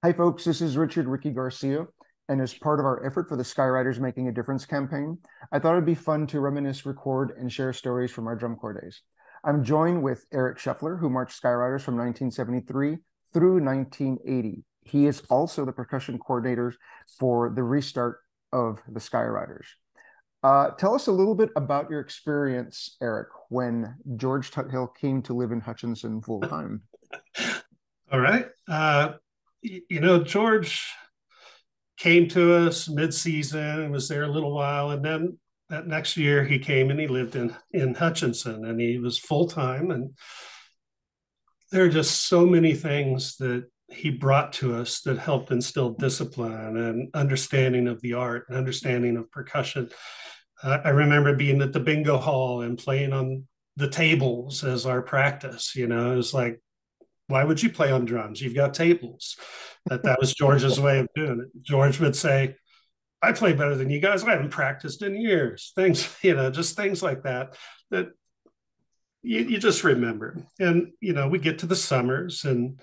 Hi, folks. This is Richard Ricky Garcia. And as part of our effort for the Skywriters Making a Difference campaign, I thought it'd be fun to reminisce, record, and share stories from our drum corps days. I'm joined with Eric Sheffler, who marched Skywriters from 1973 through 1980. He is also the percussion coordinator for the restart of the Skywriters. Tell us a little bit about your experience, Eric, when George Tuthill came to live in Hutchinson full time. All right. George came to us mid-season and was there a little while, and then that next year he came and he lived in Hutchinson, and he was full time. And there are just so many things that he brought to us that helped instill discipline and understanding of the art and understanding of percussion. I remember being at the bingo hall and playing on the tables as our practice. It was like, why would you play on drums? You've got tables. That was George's way of doing it. George would say, I play better than you guys. I haven't practiced in years. Things, just things like that, that you just remember. And, we get to the summers, and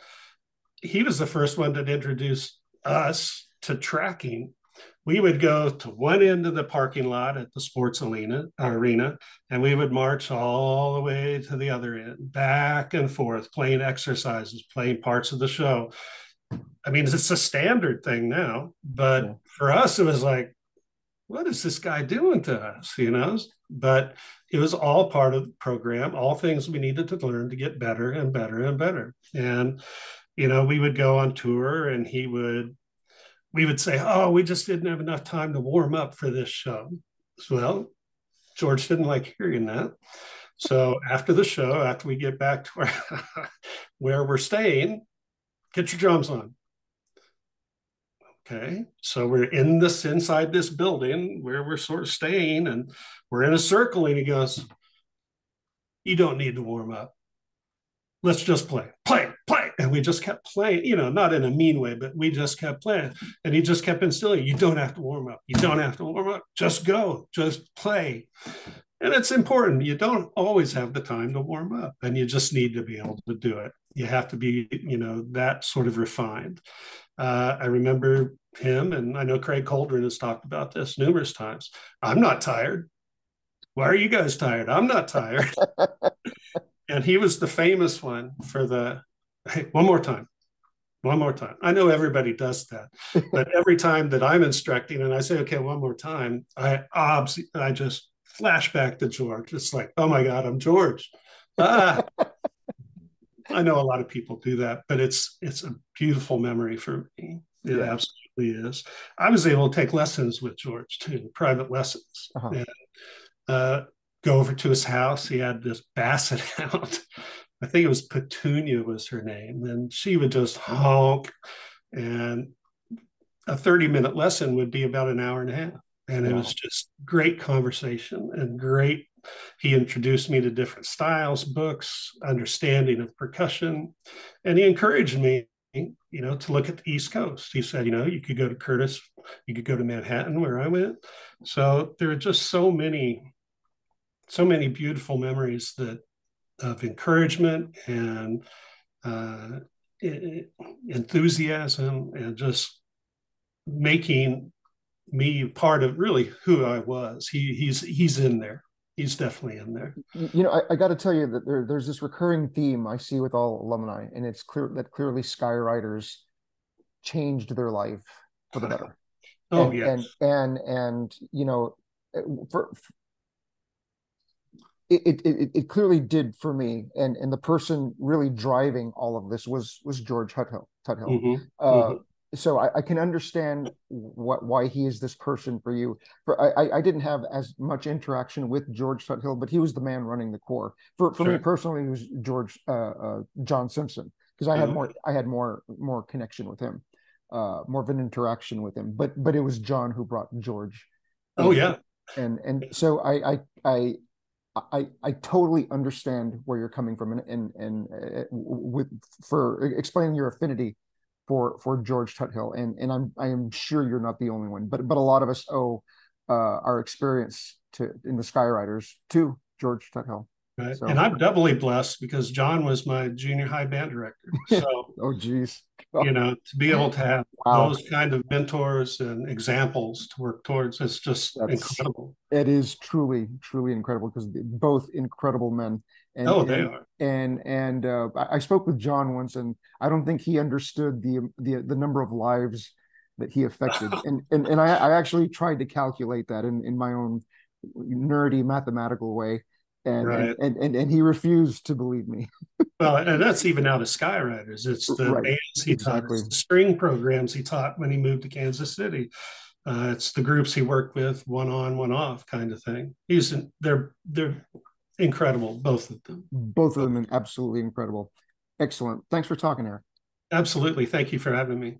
he was the first one that introduced us to tracking. We would go to one end of the parking lot at the sports arena, and we would march all the way to the other end, back and forth, playing exercises, playing parts of the show. I mean, it's a standard thing now, but Yeah. for us, it was like, what is this guy doing to us? But it was all part of the program, all things we needed to learn to get better and better and better. And, we would go on tour, and we would say, oh, we just didn't have enough time to warm up for this show. Well, George didn't like hearing that. So after the show, after we get back to where we're staying, get your drums on. Okay. So we're inside this building where we're sort of staying, and we're in a circle, and he goes, you don't need to warm up. Let's just play. And we just kept playing, not in a mean way, but we just kept playing. And he just kept instilling, you don't have to warm up. You don't have to warm up. Just go, just play. And it's important. You don't always have the time to warm up, and you just need to be able to do it. You have to be, that sort of refined. I remember him, and I know Craig Coldren has talked about this numerous times. I'm not tired. Why are you guys tired? I'm not tired. And he was the famous one for the, hey, one more time. One more time. I know everybody does that, but every time that I'm instructing and I say, okay, one more time, I just flash back to George. It's like, oh my God, I'm George. Ah, I know a lot of people do that, but it's a beautiful memory for me. It Yeah. absolutely is. I was able to take lessons with George too, private lessons, Uh-huh. and go over to his house. He had this basset hound. I think it was Petunia was her name, and she would just honk. And a 30-minute lesson would be about an hour and a half. And it was Wow. just great conversation and great. He introduced me to different styles, books, understanding of percussion, and he encouraged me, to look at the East Coast. He said, you could go to Curtis, you could go to Manhattan, where I went. So there are just so many beautiful memories of encouragement and uh, enthusiasm, and just making me part of really who I was. He's in there. He's definitely in there. I got to tell you that there's this recurring theme I see with all alumni, and it's clear that clearly Skywriters changed their life for the better. Oh And yeah, and for it clearly did for me. And the person really driving all of this was George Tuthill. mm-hmm. Uh, Mm-hmm. so I can understand why he is this person for you. I didn't have as much interaction with George Tuthill, but he was the man running the corps. For me Sure. personally, it was John Simpson, because I had more connection with him, more of an interaction with him. But it was John who brought George Oh in, yeah. and so I totally understand where you're coming from, and with for explaining your affinity for George Tuthill, and I am sure you're not the only one, but a lot of us owe our experience to in the Skywriters to George Tuthill. Right. And So, I'm doubly blessed because John was my junior high band director. So, oh, geez. to be able to have Wow. those kind of mentors and examples to work towards, it's just That's incredible. it is truly, truly incredible because both incredible men. And Oh, they and are. I spoke with John once, and I don't think he understood the number of lives that he affected. And I actually tried to calculate that in my own nerdy mathematical way. Right. And he refused to believe me. Well, and that's even out of Skywriters. It's the Right. bands he taught. Exactly. It's the string programs he taught when he moved to Kansas City. It's the groups he worked with, one on, one off, kind of thing. They're incredible, both of them. Both of them absolutely incredible. Excellent. Thanks for talking, Eric. Absolutely. Thank you for having me.